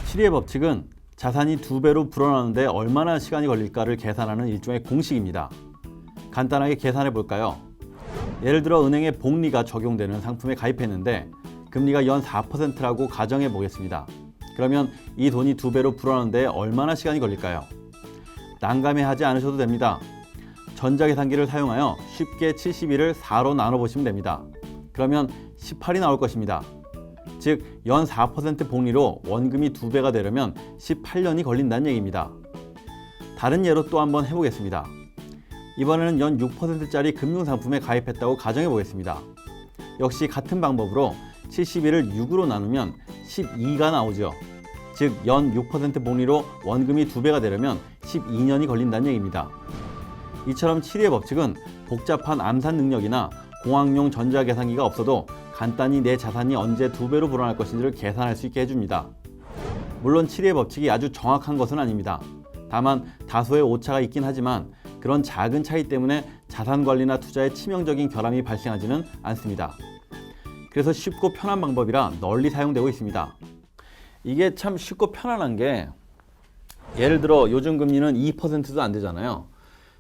7의 법칙은 자산이 2배로 불어나는데 얼마나 시간이 걸릴까를 계산하는 일종의 공식입니다. 간단하게 계산해 볼까요? 예를 들어 은행에 복리가 적용되는 상품에 가입했는데 금리가 연 4%라고 가정해 보겠습니다. 그러면 이 돈이 2배로 불어나는데 얼마나 시간이 걸릴까요? 난감해하지 않으셔도 됩니다. 전자계산기를 사용하여 쉽게 72를 4로 나눠보시면 됩니다. 그러면 18이 나올 것입니다. 즉, 연 4% 복리로 원금이 2배가 되려면 18년이 걸린다는 얘기입니다. 다른 예로 또 한번 해보겠습니다. 이번에는 연 6%짜리 금융상품에 가입했다고 가정해 보겠습니다. 역시 같은 방법으로 72를 6으로 나누면 12가 나오죠. 즉, 연 6% 복리로 원금이 2배가 되려면 12년이 걸린다는 얘기입니다. 이처럼 7의 법칙은 복잡한 암산 능력이나 공학용 전자계산기가 없어도 간단히 내 자산이 언제 2배로 불어날 것인지를 계산할 수 있게 해줍니다. 물론 7의 법칙이 아주 정확한 것은 아닙니다. 다만 다소의 오차가 있긴 하지만 그런 작은 차이 때문에 자산 관리나 투자에 치명적인 결함이 발생하지는 않습니다. 그래서 쉽고 편한 방법이라 널리 사용되고 있습니다. 이게 참 쉽고 편안한 게, 예를 들어 요즘 금리는 2%도 안 되잖아요.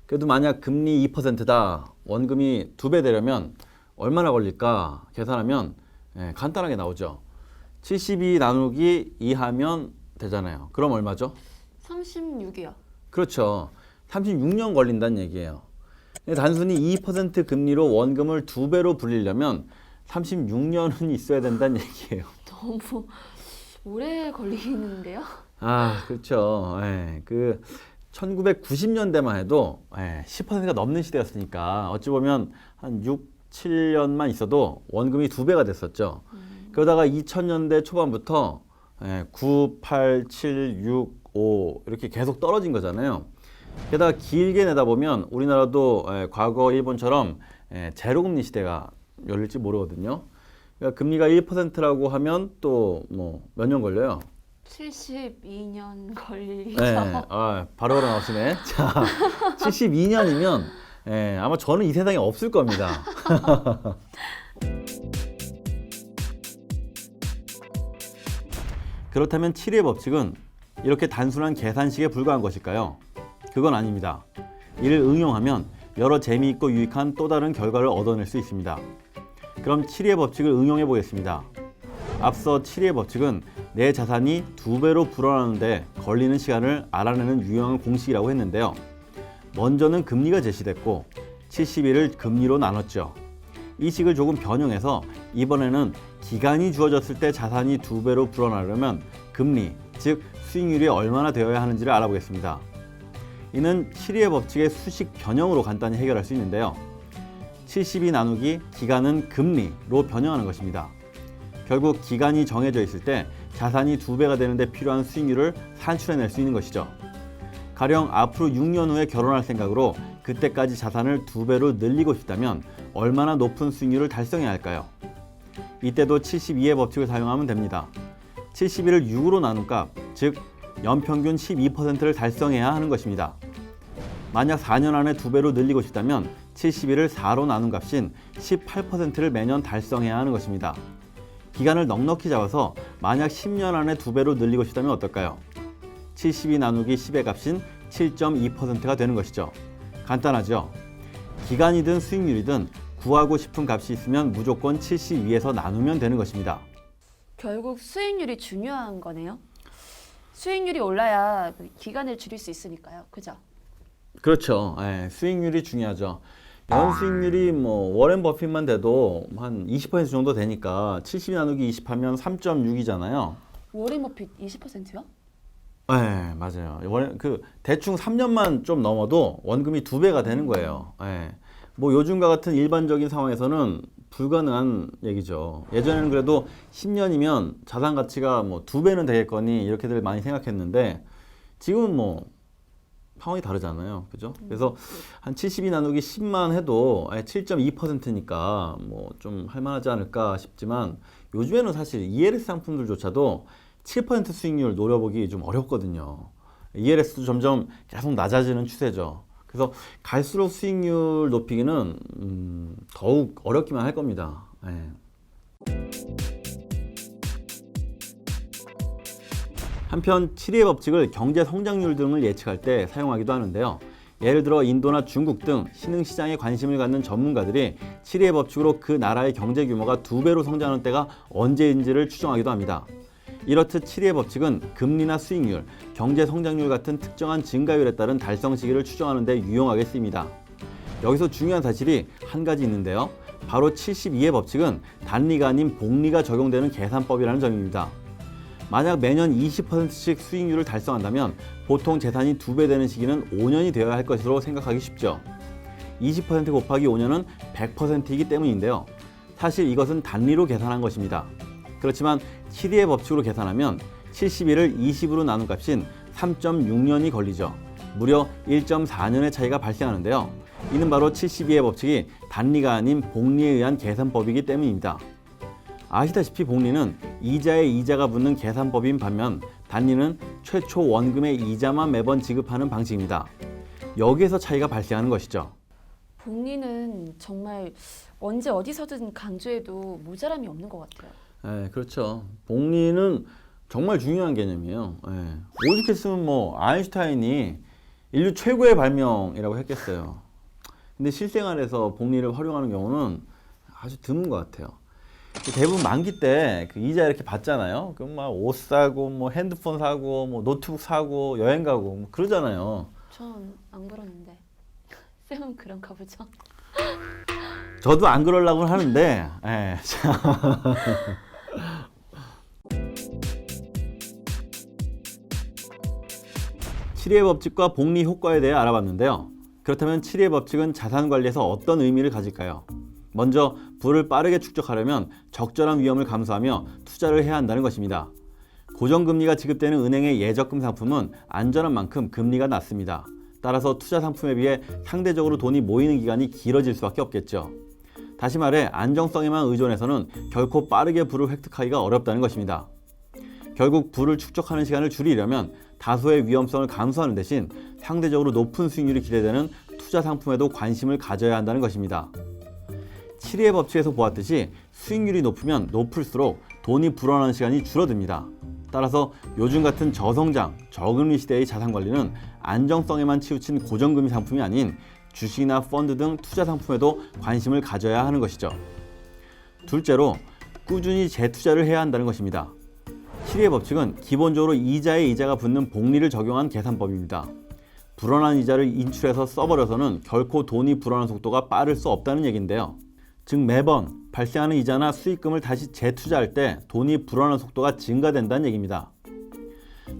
그래도 만약 금리 2%다, 원금이 2배 되려면 얼마나 걸릴까 계산하면 간단하게 나오죠. 72 나누기 2 하면 되잖아요. 그럼 얼마죠? 36이요. 그렇죠. 36년 걸린다는 얘기예요. 단순히 2% 금리로 원금을 2배로 불리려면 36년은 있어야 된다는 얘기예요. 너무 오래 걸리는데요? 아, 그렇죠. 그 1990년대만 해도 10%가 넘는 시대였으니까 어찌 보면 한 6, 7년만 있어도 원금이 2배가 됐었죠. 그러다가 2000년대 초반부터 9, 8, 7, 6, 5 이렇게 계속 떨어진 거잖아요. 게다가 길게 내다보면 우리나라도 과거 일본처럼 제로금리 시대가 열릴지 모르거든요. 그러니까 금리가 1%라고 하면 또 뭐 몇 년 걸려요? 72년 걸리죠. 바로 나오시네. 자, 72년이면 아마 저는 이 세상에 없을 겁니다. 그렇다면 7의 법칙은 이렇게 단순한 계산식에 불과한 것일까요? 그건 아닙니다. 이를 응용하면 여러 재미있고 유익한 또 다른 결과를 얻어낼 수 있습니다. 그럼 7의 법칙을 응용해 보겠습니다. 앞서 7의 법칙은 내 자산이 2배로 불어나는데 걸리는 시간을 알아내는 유용한 공식이라고 했는데요. 먼저는 금리가 제시됐고 71을 금리로 나눴죠. 이 식을 조금 변형해서 이번에는 기간이 주어졌을 때 자산이 2배로 불어나려면 금리, 즉 수익률이 얼마나 되어야 하는지를 알아보겠습니다. 이는 7의 법칙의 수식 변형으로 간단히 해결할 수 있는데요. 72 나누기 기간은 금리로 변형하는 것입니다. 결국 기간이 정해져 있을 때 자산이 2배가 되는데 필요한 수익률을 산출해낼 수 있는 것이죠. 가령 앞으로 6년 후에 결혼할 생각으로 그때까지 자산을 2배로 늘리고 싶다면 얼마나 높은 수익률을 달성해야 할까요? 이때도 72의 법칙을 사용하면 됩니다. 71을 6으로 나눈 값, 즉 연평균 12%를 달성해야 하는 것입니다. 만약 4년 안에 2배로 늘리고 싶다면 71을 4로 나눈 값인 18%를 매년 달성해야 하는 것입니다. 기간을 넉넉히 잡아서 만약 10년 안에 2배로 늘리고 싶다면 어떨까요? 72 나누기 10의 값인 7.2%가 되는 것이죠. 간단하죠? 기간이든 수익률이든 구하고 싶은 값이 있으면 무조건 72에서 나누면 되는 것입니다. 결국 수익률이 중요한 거네요. 수익률이 올라야 기간을 줄일 수 있으니까요. 그죠? 그렇죠. 수익률이 중요하죠. 연 수익률이 뭐 워렌 버핏만 돼도 한 20% 정도 되니까 70 나누기 20 하면 3.6이잖아요. 워렌 버핏 20%요? 네, 맞아요. 그 대충 3년만 좀 넘어도 원금이 2배가 되는 거예요. 뭐 요즘과 같은 일반적인 상황에서는 불가능한 얘기죠. 예전에는 그래도 10년이면 자산 가치가 뭐 2배는 되겠거니 이렇게들 많이 생각했는데 지금은 뭐 상황이 다르잖아요. 그죠? 그래서 한 72 나누기 10만 해도 7.2%니까 뭐 좀 할만하지 않을까 싶지만 요즘에는 사실 ELS 상품들조차도 7% 수익률 노려보기 좀 어렵거든요. ELS도 점점 계속 낮아지는 추세죠. 그래서 갈수록 수익률 높이기는 더욱 어렵기만 할 겁니다. 한편 7위의 법칙을 경제 성장률 등을 예측할 때 사용하기도 하는데요. 예를 들어 인도나 중국 등 신흥시장에 관심을 갖는 전문가들이 7위의 법칙으로 그 나라의 경제 규모가 2배로 성장하는 때가 언제인지를 추정하기도 합니다. 이렇듯 7위의 법칙은 금리나 수익률, 경제 성장률 같은 특정한 증가율에 따른 달성 시기를 추정하는 데 유용하게 쓰입니다. 여기서 중요한 사실이 한 가지 있는데요. 바로 72의 법칙은 단리가 아닌 복리가 적용되는 계산법이라는 점입니다. 만약 매년 20%씩 수익률을 달성한다면 보통 재산이 2배 되는 시기는 5년이 되어야 할 것으로 생각하기 쉽죠. 20% 곱하기 5년은 100%이기 때문인데요. 사실 이것은 단리로 계산한 것입니다. 그렇지만 7위의 법칙으로 계산하면 71을 20으로 나눈 값인 3.6년이 걸리죠. 무려 1.4년의 차이가 발생하는데요. 이는 바로 72의 법칙이 단리가 아닌 복리에 의한 계산법이기 때문입니다. 아시다시피 복리는 이자에 이자가 붙는 계산법인 반면 단리는 최초 원금의 이자만 매번 지급하는 방식입니다. 여기에서 차이가 발생하는 것이죠. 복리는 정말 언제 어디서든 강조해도 모자람이 없는 것 같아요. 네, 그렇죠. 복리는 정말 중요한 개념이에요. 네. 오죽했으면 아인슈타인이 인류 최고의 발명이라고 했겠어요. 근데 실생활에서 복리를 활용하는 경우는 아주 드문 것 같아요. 대부분 만기 때 그 이자 이렇게 받잖아요. 그럼 막 옷 사고, 핸드폰 사고, 노트북 사고, 여행 가고, 그러잖아요. 전 안 그러는데. 쌤은 그런가 보죠? 저도 안 그러려고 하는데, 예. 7위의 법칙과 복리 효과에 대해 알아봤는데요. 그렇다면 7위의 법칙은 자산 관리에서 어떤 의미를 가질까요? 먼저 부를 빠르게 축적하려면 적절한 위험을 감수하며 투자를 해야 한다는 것입니다. 고정금리가 지급되는 은행의 예적금 상품은 안전한 만큼 금리가 낮습니다. 따라서 투자 상품에 비해 상대적으로 돈이 모이는 기간이 길어질 수밖에 없겠죠. 다시 말해 안정성에만 의존해서는 결코 빠르게 부를 획득하기가 어렵다는 것입니다. 결국 부를 축적하는 시간을 줄이려면 다소의 위험성을 감수하는 대신 상대적으로 높은 수익률이 기대되는 투자 상품에도 관심을 가져야 한다는 것입니다. 7위의 법칙에서 보았듯이 수익률이 높으면 높을수록 돈이 불어나는 시간이 줄어듭니다. 따라서 요즘 같은 저성장, 저금리 시대의 자산관리는 안정성에만 치우친 고정금리 상품이 아닌 주식이나 펀드 등 투자 상품에도 관심을 가져야 하는 것이죠. 둘째로 꾸준히 재투자를 해야 한다는 것입니다. 7위의 법칙은 기본적으로 이자에 이자가 붙는 복리를 적용한 계산법입니다. 불어난 이자를 인출해서 써버려서는 결코 돈이 불어나는 속도가 빠를 수 없다는 얘기인데요. 즉 매번 발생하는 이자나 수익금을 다시 재투자할 때 돈이 불어나는 속도가 증가된다는 얘기입니다.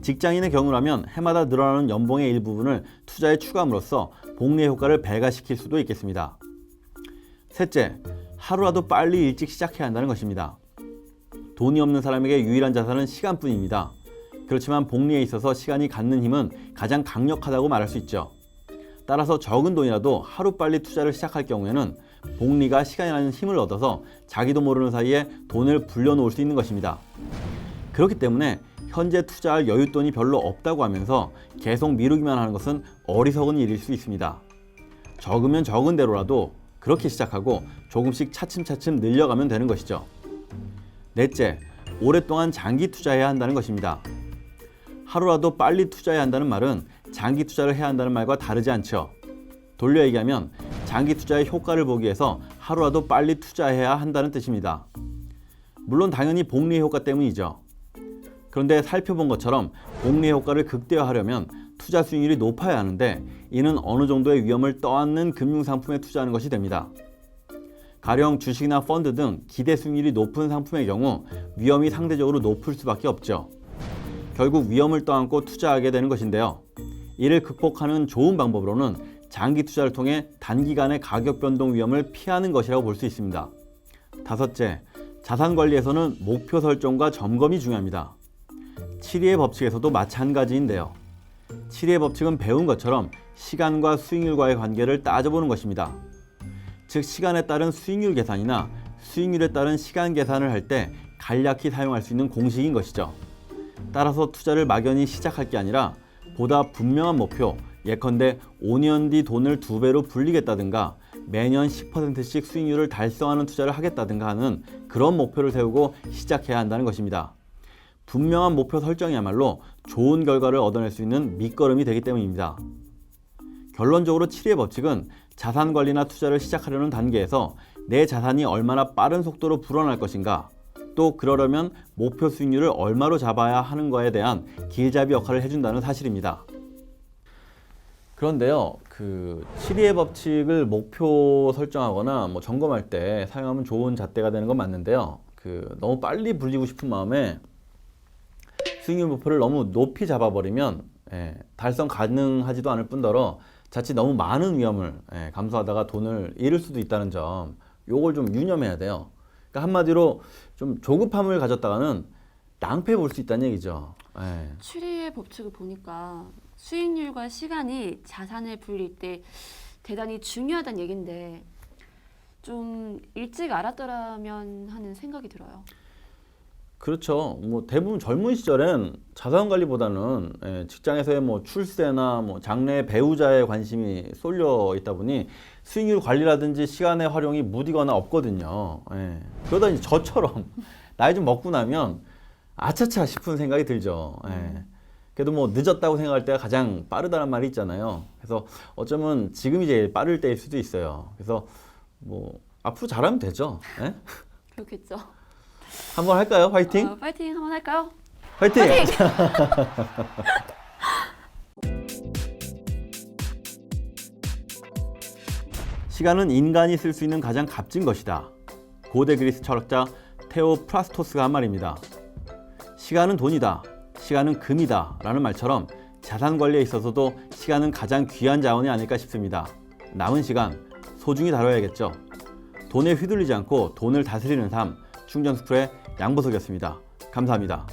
직장인의 경우라면 해마다 늘어나는 연봉의 일부분을 투자에 추가함으로써 복리의 효과를 배가시킬 수도 있겠습니다. 셋째, 하루라도 빨리 일찍 시작해야 한다는 것입니다. 돈이 없는 사람에게 유일한 자산은 시간뿐입니다. 그렇지만 복리에 있어서 시간이 갖는 힘은 가장 강력하다고 말할 수 있죠. 따라서 적은 돈이라도 하루빨리 투자를 시작할 경우에는 복리가 시간이라는 힘을 얻어서 자기도 모르는 사이에 돈을 불려놓을 수 있는 것입니다. 그렇기 때문에 현재 투자할 여윳돈이 별로 없다고 하면서 계속 미루기만 하는 것은 어리석은 일일 수 있습니다. 적으면 적은 대로라도 그렇게 시작하고 조금씩 차츰차츰 늘려가면 되는 것이죠. 넷째, 오랫동안 장기 투자해야 한다는 것입니다. 하루라도 빨리 투자해야 한다는 말은 장기 투자를 해야 한다는 말과 다르지 않죠. 돌려 얘기하면 장기 투자의 효과를 보기 위해서 하루라도 빨리 투자해야 한다는 뜻입니다. 물론 당연히 복리의 효과 때문이죠. 그런데 살펴본 것처럼 복리의 효과를 극대화하려면 투자 수익률이 높아야 하는데 이는 어느 정도의 위험을 떠안는 금융상품에 투자하는 것이 됩니다. 가령 주식이나 펀드 등 기대 수익률이 높은 상품의 경우 위험이 상대적으로 높을 수밖에 없죠. 결국 위험을 떠안고 투자하게 되는 것인데요. 이를 극복하는 좋은 방법으로는 장기 투자를 통해 단기간의 가격 변동 위험을 피하는 것이라고 볼 수 있습니다. 다섯째, 자산 관리에서는 목표 설정과 점검이 중요합니다. 7위의 법칙에서도 마찬가지인데요. 7위의 법칙은 배운 것처럼 시간과 수익률과의 관계를 따져보는 것입니다. 즉 시간에 따른 수익률 계산이나 수익률에 따른 시간 계산을 할 때 간략히 사용할 수 있는 공식인 것이죠. 따라서 투자를 막연히 시작할 게 아니라 보다 분명한 목표, 예컨대 5년 뒤 돈을 2배로 불리겠다든가 매년 10%씩 수익률을 달성하는 투자를 하겠다든가 하는 그런 목표를 세우고 시작해야 한다는 것입니다. 분명한 목표 설정이야말로 좋은 결과를 얻어낼 수 있는 밑거름이 되기 때문입니다. 결론적으로 7위의 법칙은 자산 관리나 투자를 시작하려는 단계에서 내 자산이 얼마나 빠른 속도로 불어날 것인가, 또 그러려면 목표 수익률을 얼마로 잡아야 하는가에 대한 길잡이 역할을 해준다는 사실입니다. 그런데요, 그 7위의 법칙을 목표 설정하거나 뭐 점검할 때 사용하면 좋은 잣대가 되는 건 맞는데요. 너무 빨리 불리고 싶은 마음에 수익률 목표를 너무 높이 잡아버리면 달성 가능하지도 않을 뿐더러 자칫 너무 많은 위험을 감수하다가 돈을 잃을 수도 있다는 점, 요걸 좀 유념해야 돼요. 그러니까 한마디로 좀 조급함을 가졌다가는 낭패 볼 수 있다는 얘기죠. 7위의 법칙을 보니까 수익률과 시간이 자산을 불릴 때 대단히 중요하다는 얘긴데 좀 일찍 알았더라면 하는 생각이 들어요. 그렇죠. 뭐 대부분 젊은 시절엔 자산 관리보다는 직장에서의 뭐 출세나 뭐 장래 배우자의 관심이 쏠려 있다 보니 수익률 관리라든지 시간의 활용이 무디거나 없거든요. 그러다 이제 저처럼 나이 좀 먹고 나면 아차차 싶은 생각이 들죠. 그래도 뭐 늦었다고 생각할 때가 가장 빠르다는 말이 있잖아요. 그래서 어쩌면 지금이 제일 빠를 때일 수도 있어요. 그래서 뭐 앞으로 잘하면 되죠. 그렇겠죠. 한번 할까요? 화이팅! 파이팅 한번 할까요? 화이팅! 파이팅! 시간은 인간이 쓸 수 있는 가장 값진 것이다. 고대 그리스 철학자 테오 프라스토스가 한 말입니다. 시간은 돈이다. 시간은 금이다. 라는 말처럼 자산 관리에 있어서도 시간은 가장 귀한 자원이 아닐까 싶습니다. 남은 시간 소중히 다뤄야겠죠. 돈에 휘둘리지 않고 돈을 다스리는 삶, 충전스쿨의 양보석이었습니다. 감사합니다.